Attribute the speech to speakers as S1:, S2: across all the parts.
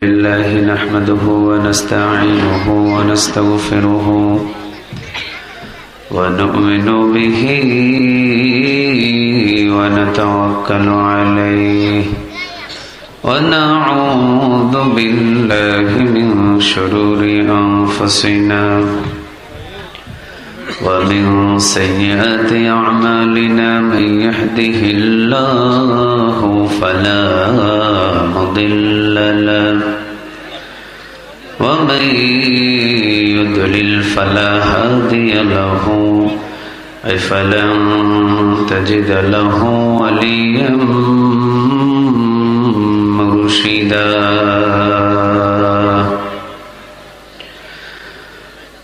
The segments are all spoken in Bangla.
S1: لله نحمده ونستعينه ونستغفره ونؤمن به ونتوكل عليه ونعوذ بالله من شرور أنفسنا ومن سيئات أعمالنا من يهده الله فلا مضل له ومن يضلل فلا هادي له فلن تجد له وليا مرشدا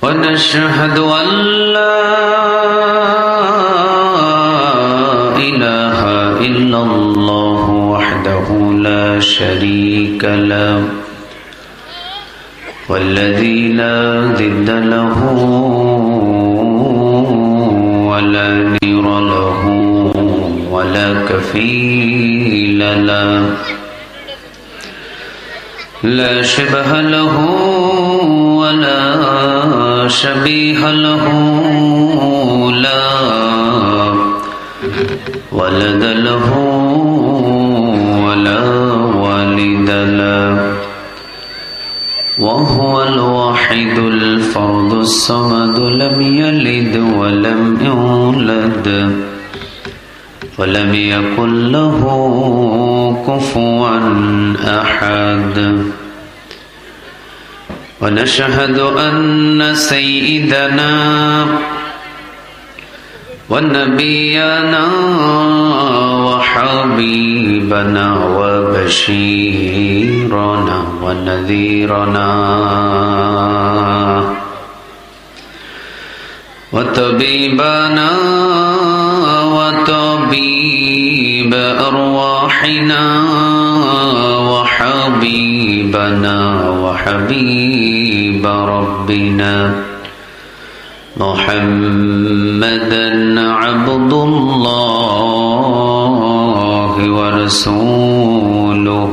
S1: ونشهد أن لا إله إلا الله وحده لا شريك له والذي لا ضد له ولا نير له ولا كفيل له لا شبه له ولا شبيه له لا ولد له ولا والد له وهو الوحيد الفرد الصمد لم يلد ولم يولد ولم يكن له كفوا أحد ونشهد أن سيدنا ونبينا وحبيبنا وبشيرنا ونذيرنا وطبيبنا وطبيب أرواحنا وحبيبنا وحبيب ربنا محمدا عبد الله ورسوله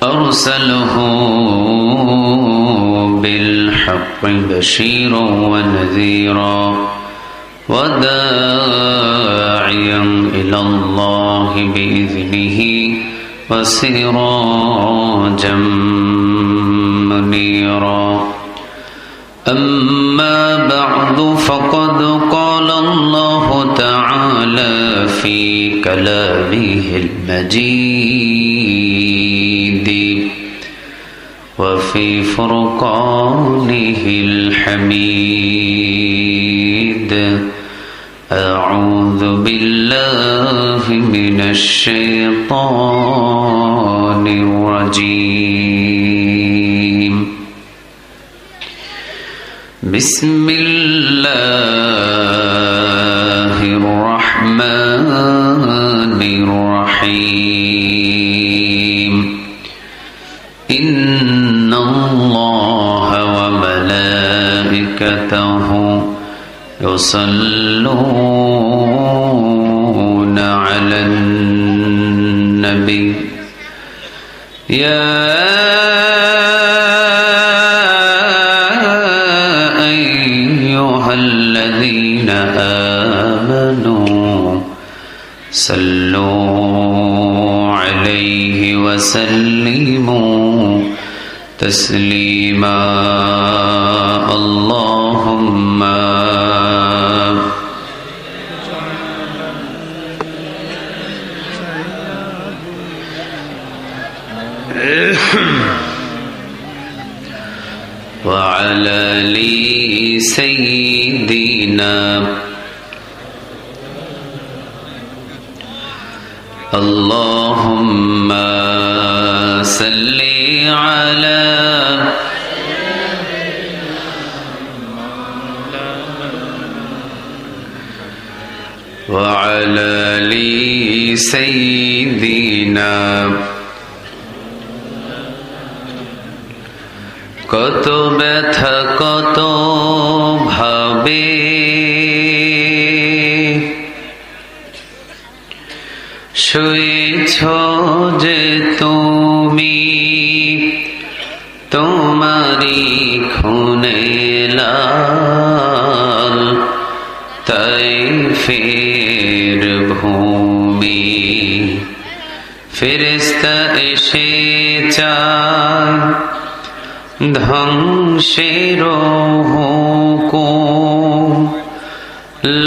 S1: أرسله بالحق بشيرا ونذيرا وداعيا إلى الله بإذنه وسراجا منيرا أما بعد فقد قال الله تعالى في كلامه المجيد وفي فرقانه الحميد أعوذ بالله من الشيطان الرجيم بسم الله الرحمن الرحيم إن الله وملائكته يصلون على النبي يا أيها الذين آمنوا صلوا عليه وسلموا تسليما اللهم وعلى لي سيدنا اللهم صل على وعلى لي سيدنا কত ব্যথা কত ভাবে শুয়েছ যে তুমি তোমারি খুনে লাল তাইফের ভূমি ফেরেশতা এসে চায় ধ্বংসের হুকুম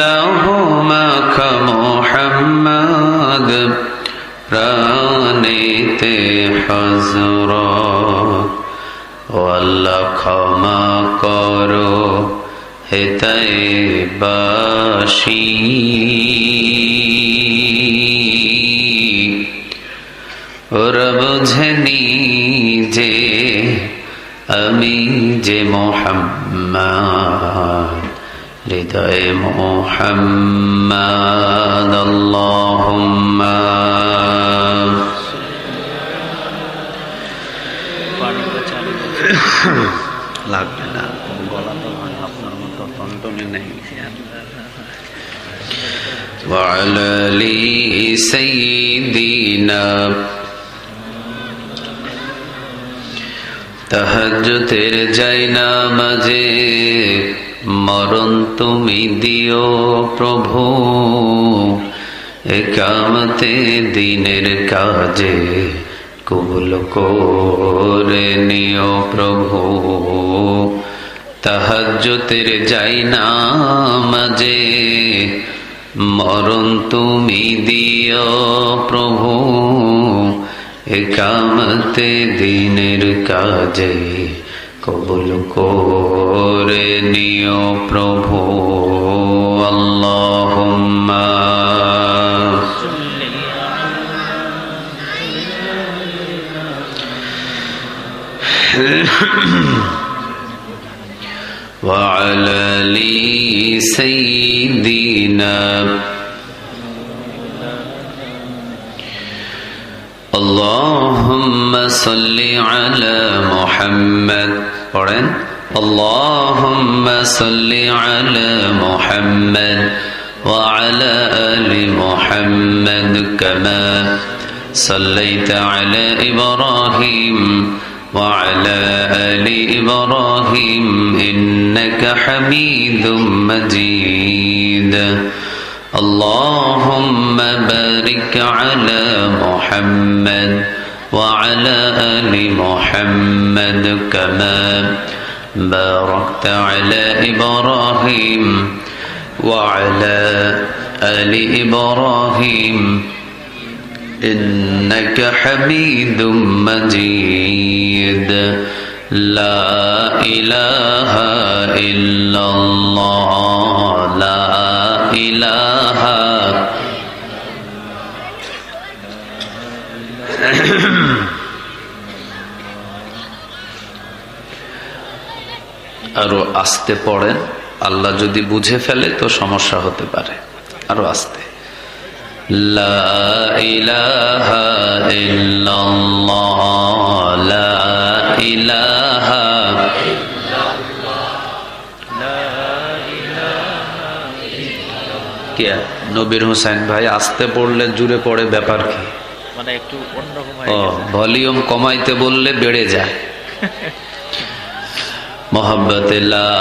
S1: লাহু মাখা মুহাম্মদ প্রাণেতে হযরত ও আল্লাহ ক্ষমা করো হে তাইবাসী ওরা বোঝেনি যে আমি যে মুহাম্মদ হৃদয়ে মুহাম্মদ আল্লাহুম্মা লাগবে না গলা তো আপনার মতো টনটনে নেই وعلى آل سيدنا তাহাজ্জুদের জায়নামাজে মরণ তুমি দিও প্রভু একামতে দিনের কাজে কবুল করে নিও প্রভু তাহাজ্জুদের জায়নামাজে মরণ তুমি দিও প্রভু একামতে দিনের কাজে কবুল করে নিও প্রভু আল্লাহুম্মা وعلى آل سيدنا اللهم صل على محمد قرآن اللهم صل على محمد وعلى آل محمد كما صليت على إبراهيم وعلى آل إبراهيم إنك حميد مجيد اللهم بارك على محمد وعلى آل محمد كما باركت على إبراهيم وعلى آل إبراهيم إنك حميد مجيد لا إله إلا الله لا إله আরো আস্তে পড়েন আল্লাহ যদি বুঝে ফেলে তো সমস্যা হতে পারে আরো আস্তে লা ইলাহা ইল্লাল্লাহ লা ইলাহা কে নবীর হোসেন ভাই আস্তে পড়লে জুড়ে পড়ে ব্যাপার কি
S2: মানে একটু অন্যরকম
S1: ও ভলিউম কমাইতে বললে বেড়ে যায় মোহাম্মত লা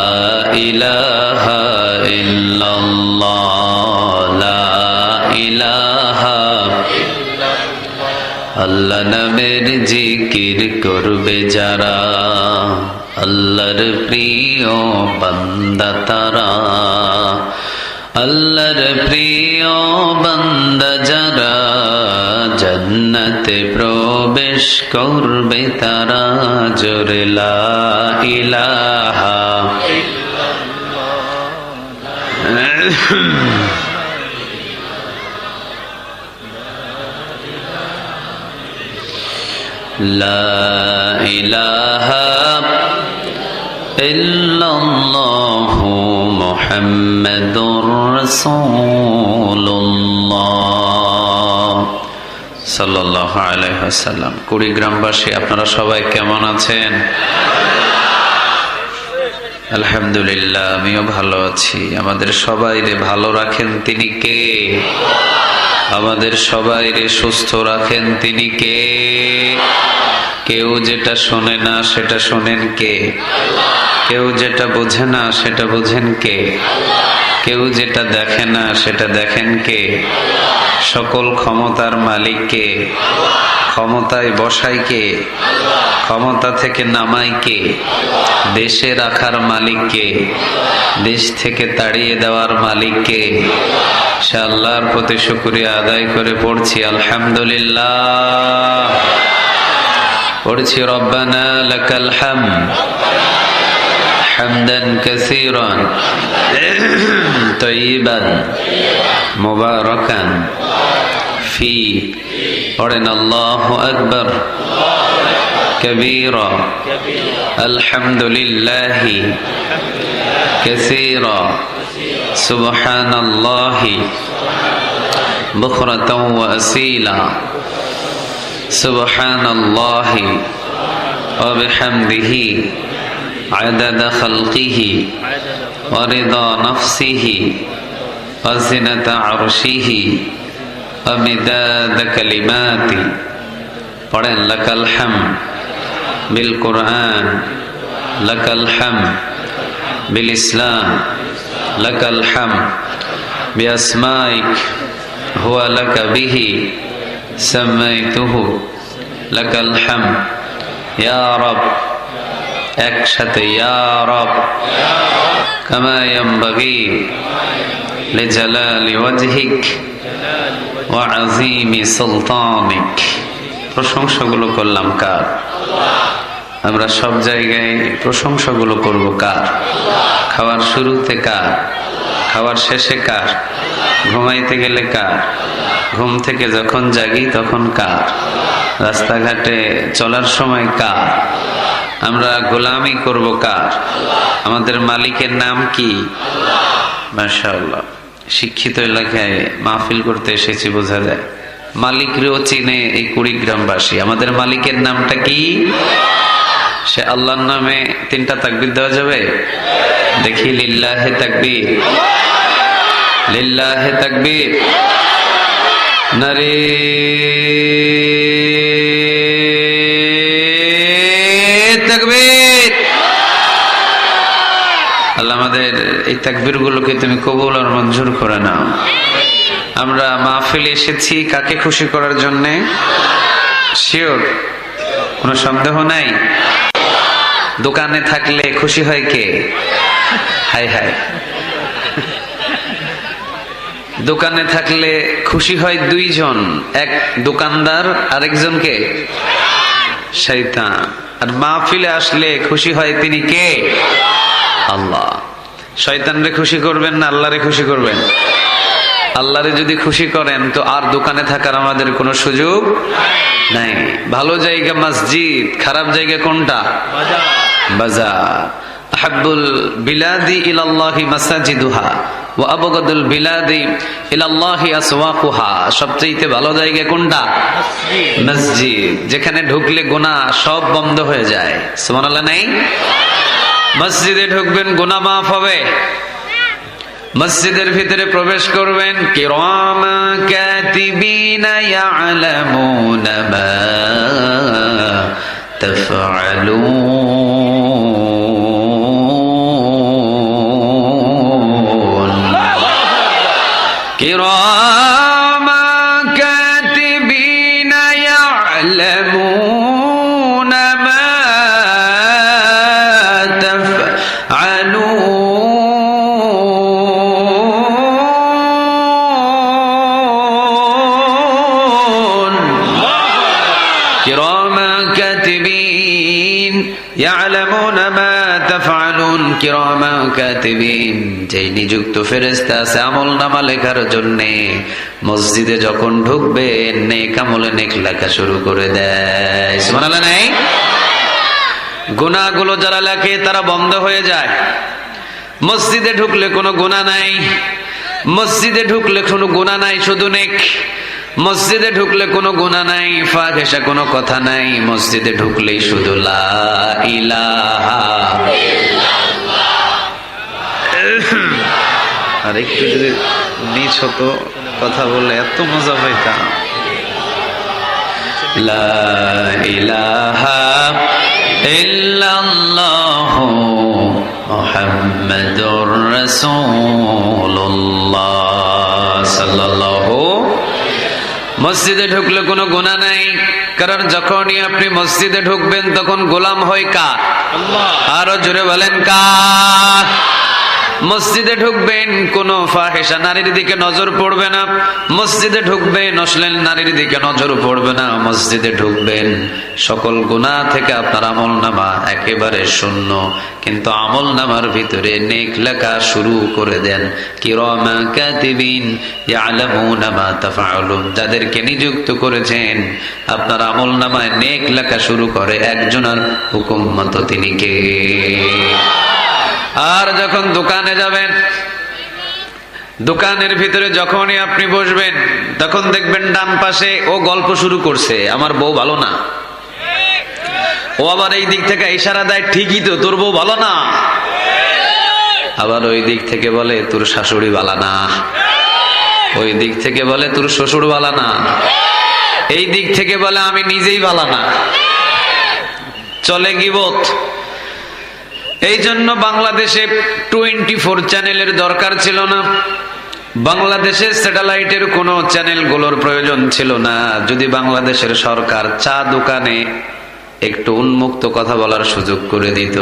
S1: ইলাহা ইল্লাল্লাহ লা ইলাহা আল্লাহ নামের জিকির করবে যারা আল্লাহর প্রিয় বান্দা তারা আল্লাহর প্রিয় বান্দা যারা জান্নাতে প্রবেশ করবে তারা জোরে লা ইলাহা লা ইলাহা ইল্লাল্লাহু মুহাম্মাদুর রাসূলুল্লাহ সাল্লাল্লাহু আলাইহি ওয়াসাল্লাম। কুড়িগ্রামবাসী আপনারা সবাই কেমন আছেন? আলহামদুলিল্লাহ, আমিও ভালো আছি। আমাদের সবাইরে ভালো রাখেন তিনি কে? আমাদের সবাইরে সুস্থ রাখেন তিনি কে? কেউ যেটা শোনে না সেটা শোনেন কে? কেউ যেটা বোঝে না সেটা বোঝেন কে? কেউ যেটা দেখে না সেটা দেখেন কে? সকল ক্ষমতার মালিক কে? ক্ষমতায় বসাই কে? ক্ষমতা থেকে নামাই কে? দেশে রাখার মালিক কে? দেশ থেকে তাড়িয়ে দেওয়ার মালিক কে? সে আল্লাহর প্রতি শুকরিয়া আদায় করে পড়ছি আলহামদুলিল্লাহ। পড়ছি রব্বানা লাকাল হামদ হামদান কাসীরান তাইয়িবান মুবারাকান ফি। পড়েন আল্লাহু আকবার কাবীরা আলহামদুলিল্লাহি কাসীরা সুবহানাল্লাহি বুকরাতাও ওয়া আসীলা সুবহানাল্লাহি ওয়া বিহামদিহি আদাদা খালকিহি ওয়া রিদা নাফসিহি ওয়া জিনাতা আরশিহি ওয়া মিদাদা কালিমাতি। পড়েন লাকাল হামদ বিল কুরআন, লাকাল হামদ বিল ইসলাম, লাকাল হামদ বিআসমাইক হুয়া লাকা বিহি সামাইতুহু, লাকাল হামদ ইয়া রব। একসাথে ইয়া রব কামা ইয়ানবাগি লিজালালি ওয়াজহিক ওয়া আযীমি সুলতানিক। প্রশংসাগুলো করলাম কার? আমরা সব জায়গায় প্রশংসাগুলো করব কার? খাওয়ার শুরুতে কার? খাওয়ার শেষে কার? ঘুমাইতে গেলে কার? ঘুম থেকে যখন জাগি তখন কার? রাস্তাঘাটে চলার সময় কার? আমরা গোলামি করব কার? আমাদের মালিকের নাম কি? মাশাআল্লাহ, শিক্ষিত এলাকায় মাহফিল করতে এসেছি বোঝা যায়। মালিকরেও চিনে এই কুড়িগ্রামবাসী। আমাদের মালিকের নামটা কি? সে আল্লাহর নামে তিনটা তাকবীর দেওয়া যাবে? দেখি লিল্লাহে তাকবীর, লিল্লাহে তাকবীর, নারে তাকবীর। আল্লাহ আমাদের এই তাকবীর গুলোকে তুমি কবুল আর মঞ্জুর করে নাও। আমরা মাহফিলে এসেছি কাকে খুশি করার জন্য? শিওর? কোনো সন্দেহ নাই? দোকানে থাকলে খুশি হয় কে? High high. দোকানে থাকলে খুশি হয় দুইজন, এক দোকানদার আরেকজনকে শয়তান। আর মাহফিলে আসলে খুশি হয় তিনি কে? আল্লাহ। শয়তানরে খুশি করবেন না আল্লাহরে খুশি করবেন? আল্লাহরে যদি খুশি করেন তো আর দোকানে থাকার আমাদের কোনো সুযোগ নাই। ভালো জায়গা মসজিদ, খারাপ জায়গা কোনটা? বাজার। আহাব্বুল বিলাদি ইলাল্লাহি মাসাজিদুহা ওয়া আবগাদুল বিলাদি ইলাল্লাহি আসওয়াকুহা। সবচেয়ে ভালো জায়গা কোনটা? মসজিদ। যেখানে ঢুকলে গুনাহ সব বন্ধ হয়ে যায়। সুবহানাল্লাহ নাই? মসজিদে ঢুকবেন গুনাহ মাফ হবে। মসজিদের ভিতরে প্রবেশ করবেন, কিরামা কাতিবিনা ইয়ালামুনা মা তাফআলুন। কিরামা কাতিবিনা ইয়ালামুনা মা তাফআলুন। যেই নিযুক্ত ফেরেশতা আছে আমল নামা লেখার জন্য, মসজিদে যখন ঢুকবেন নেক আমলে নেক লেখা শুরু করে দেয়। সুবহানাল্লাহ নাই? গুনাহগুলো যারা লেখে তারা বন্ধ হয়ে যায়। মসজিদে ঢুকলে কোনো গুনাহ নাই, মসজিদে ঢুকলে কোনো গুনাহ নাই, শুধু নেক। মসজিদে ঢুকলে কোনো গুনাহ নাই, ফাহিশা কোনো কথা নাই। মসজিদে ঢুকলেই শুধু লা ইলাহা ইল্লাল্লাহ। আর একটু যদি নিচ হতো কথা বলে এত মজা পাইতাম। লা ইলাহা ইল্লাল্লাহু মুহাম্মাদুর রাসূলুল্লাহ সাল্লাল্লাহু। মসজিদে ঢুকলে কোনো গুনাহ নাই, কারণ যখনই আপনি মসজিদে ঢুকবেন তখন গোলাম হয় কার? আল্লাহ। আরো জোরে বলেন কার? মসজিদে ঢুকবেন, কোনো ফাহিশা নারীর দিকে নজর পড়বে না। মসজিদে ঢুকবেন, অশ্লীল নারীর দিকে নজর পড়বে না। মসজিদে ঢুকবেন, সকল গুনাহ থেকে আপনার আমলনামা একেবারে শূন্য, কিন্তু আমলনামার ভিতরে নেক লেখা শুরু করে দেন। কিরামা কাতিবিন ইয়ালামুনা মা তাফআলুন, যাদেরকে নিযুক্ত করেছেন আপনার আমলনামায় নেক লেখা শুরু করে একজনের হুকুম মতো, তিনি কে? আর যখন দোকানে যাবেন, দোকানের ভিতরে যখনই আপনি বসবেন তখন দেখবেন ডান পাশে ও গল্প শুরু করছে, আমার বউ ভালো না। ও আবার এই দিক থেকে ইশারা দেয়, ঠিকই তো, তোর বউ ভালো না। আবার ওই দিক থেকে বলে, তোর শাশুড়ি ভালো না। ওই দিক থেকে বলে, তোর শ্বশুর ভালো না। এই দিক থেকে বলে, আমি নিজেই ভালো না। চলে গিবত। এই জন্য বাংলাদেশে 24 চ্যানেলের দরকার ছিল না। বাংলাদেশে স্যাটেলাইটের কোনো চ্যানেলগুলোর প্রয়োজন ছিল না। যদি বাংলাদেশের সরকার চা দোকানে একটু উন্মুক্ত কথা বলার সুযোগ করে দিত,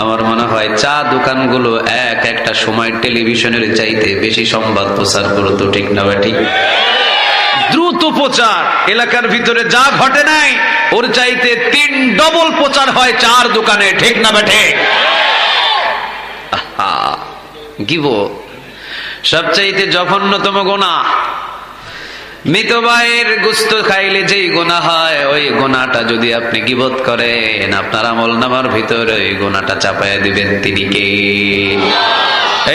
S1: আমার মনে হয় চা দোকানগুলো একটা সময় টেলিভিশনের চাইতে বেশি সংবাদ প্রচার করতো। ঠিক না ঠিক? দ্রুত প্রচার, এলাকার ভিতরে যা ঘটে নাই ওর চাইতে 3 ডবল প্রচার হয় চার দোকানে। ঠিক না বেঠে? গিবত সবচাইতে জঘন্যতম গুনাহ। মৃত ভাইয়ের গোশত খাইলে যেই গুনাহ হয়, ওই গুনাহটা যদি আপনি গিবত করেন, আপনার আমলনামার ভিতরে ওই গুনাহটা চাপায়া দিবেন, তিনি কে?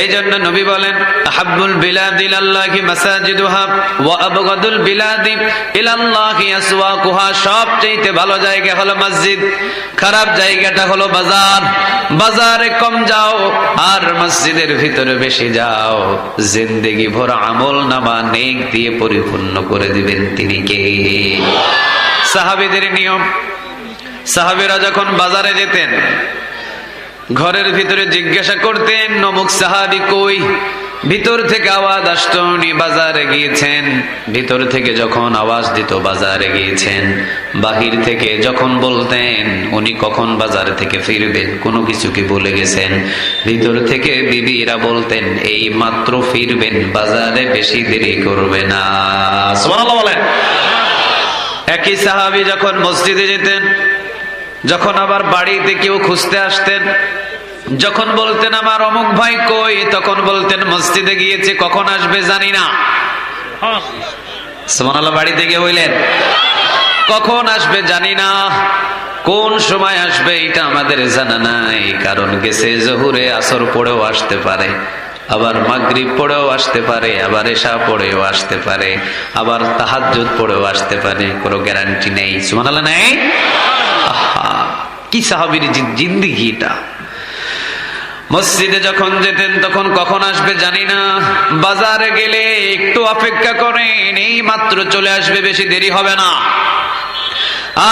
S1: এই জন্য নবী বলেন, আহাব্বুল বিলাদি ইলাল্লাহি মাসাজিদুহা ওয়া আবগাদুল বিলাদি ইলাল্লাহি আসওয়াকুহা। সবচেয়ে ভালো জায়গা হলো মসজিদ, খারাপ জায়গাটা হলো বাজার। বাজারে কম যাও আর মসজিদের ভিতরে বেশি যাও, জিন্দেগি ভর আমলনামা নেক দিয়ে পরিপূর্ণ করে দিবেন, তিনি কে? সাহাবীদের নিয়ম, সাহাবীরা যখন বাজারে যেতেন ঘরের ভিতরে জিজ্ঞাসা করতেন, নমুক সাহাবী কই? ভিতর থেকে আওয়াজ আসতো, উনি বাজারে গিয়েছেন। ভিতর থেকে যখন আওয়াজ দিত বাজারে গিয়েছেন, বাহির থেকে যখন বলতেন উনি কখন বাজার থেকে ফিরবেন, কোনো কিছু কি বলে গেছেন? ভিতর থেকে বিবিরা বলতেন, এই মাত্র ফিরবেন, বাজারে বেশি দেরি করবে না। সুবহানাল্লাহ বলেন। একই সাহাবী যখন মসজিদে যেতেন, যখন আবার বাড়িতে কেউ খুঁজতে আসতেন, যখন বলতেন আমার অমুক ভাই কই, তখন বলতেন মসজিদে গিয়েছে, কখন আসবে জানি না। সুবহানাল্লাহ। বাড়িতে গিয়ে বললেন কখন আসবে জানি না, কোন সময় আসবে এটা আমাদের জানা নাই, কারণ গেছে জোহরে, আসর পড়েও আসতে পারে, আবার মাগরিব পড়েও আসতে পারে, আবার এশা পড়েও আসতে পারে, আবার তাহাজ্জুদ পড়েও আসতে পারে, কোনো গ্যারান্টি নেই। সুবহানাল্লাহ নেই? কি সাহাবীর জিন্দেগি এটা। মসজিদে যখন যেতেন তখন কখন আসবে জানি না, বাজারে গেলে একটু অপেক্ষা করেন, এই মাত্র চলে আসবে, বেশি দেরি হবে না।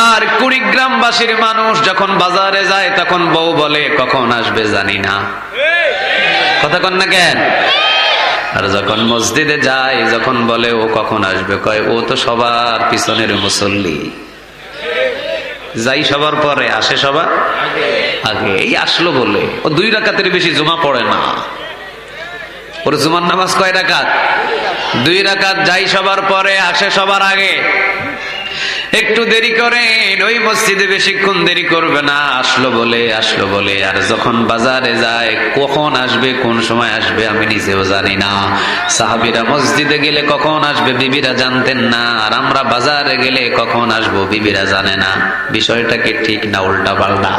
S1: আর কুড়িগ্রামবাসীর মানুষ যখন বাজারে যায় তখন বউ বলে কখন আসবে জানি না। কথা কন না কেন? আর যখন মসজিদে যায়, যখন বলে ও কখন আসবে, কয় ও তো সবার পিছনের মুসল্লি, যাই সবার পরে, আসে সবার আগে। এই আসলো বলে ও 2 রাকাতের বেশি জুমা পড়ে না। ওর জুমার নামাজ কয় রাকাত? 2 রাকাত। যাই সবার পরে, আসে সবার আগে। একটু দেরি করেন, ওই মসজিদে বেশিক্ষণ দেরি করবে না, আসলো বলে, আসলো বলে। আর যখন বাজারে যায়, কখন আসবে, কোন সময় আসবে আমি নিজেও জানি না। সাহাবীরা মসজিদে গেলে কখন আসবে বিবিরা জানতেন না, আর আমরা বাজারে গেলে কখন আসবো বিবিরা জানে না। বিষয়টা কি ঠিক না উল্টা পাল্টা?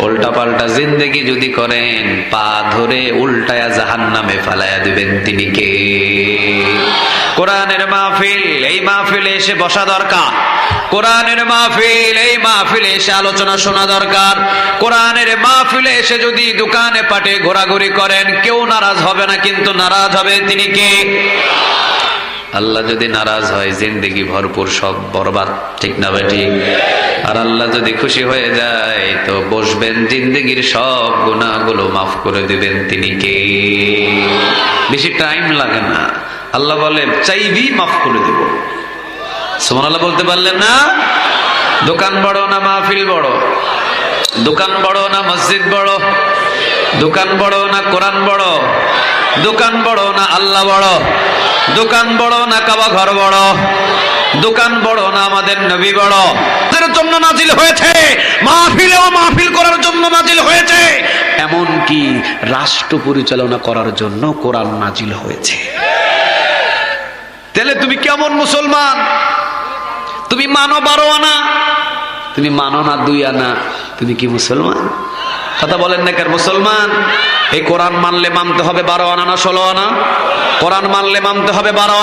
S1: উল্টা পাল্টা জিন্দেগি যদি করেন, পা ধরে উল্টায়া জাহান্নামে ফালায়া দিবেন, তিনি কে? কোরআনের মাহফিল, এই মাহফিলে এসে বসা দরকার। কোরআনের মাহফিল, এই মাহফিলে এসে আলোচনা শোনা দরকার। কোরআনের মাহফিলে এসে যদি দোকানে পাটে ঘোরাঘুরি করেন, কেউ নারাজ হবে না, কিন্তু নারাজ হবে তিনি কে? আল্লাহ যদি নারাজ হয়, জিন্দেগি ভরপুর সব বরবাদ, ঠিক না ভাই ঠিক? আর আল্লাহ যদি খুশি হয়ে যায়, তো বসবেন, জিন্দেগির সব গুনাহগুলো মাফ করে দিবেন তিনি কে? বেশি টাইম লাগে না, আল্লাহ বলে চাইবি মাফ করে দেব। সুবহানাল্লাহ বলতে পারলেন না? দোকান বড় না মাহফিল বড়? দোকান বড় না মসজিদ বড়? দোকান বড় না কোরআন বড়? দোকান বড় না আল্লাহ বড়? দোকান বড় না কাবা ঘর বড়? দোকান বড় না আমাদের নবী বড়? তাদের জন্য নাজিল হয়েছে, মাহফিলেও মাহফিল করার জন্য নাজিল হয়েছে, এমন কি রাষ্ট্র পরিচালনা করার জন্য কোরআন নাজিল হয়েছে। তাহলে তুমি কেমন মুসলমান? তুমি মানো 12 আনা, তুমি মানো না 2 আনা, তুমি কি মুসলমান? কথা বলেন না কেন? মুসলমান। এই কোরআন মানলে মানতে হবে 12 আনা না 16 আনা? কোরআন মানলে মানতে হবে 12 আনা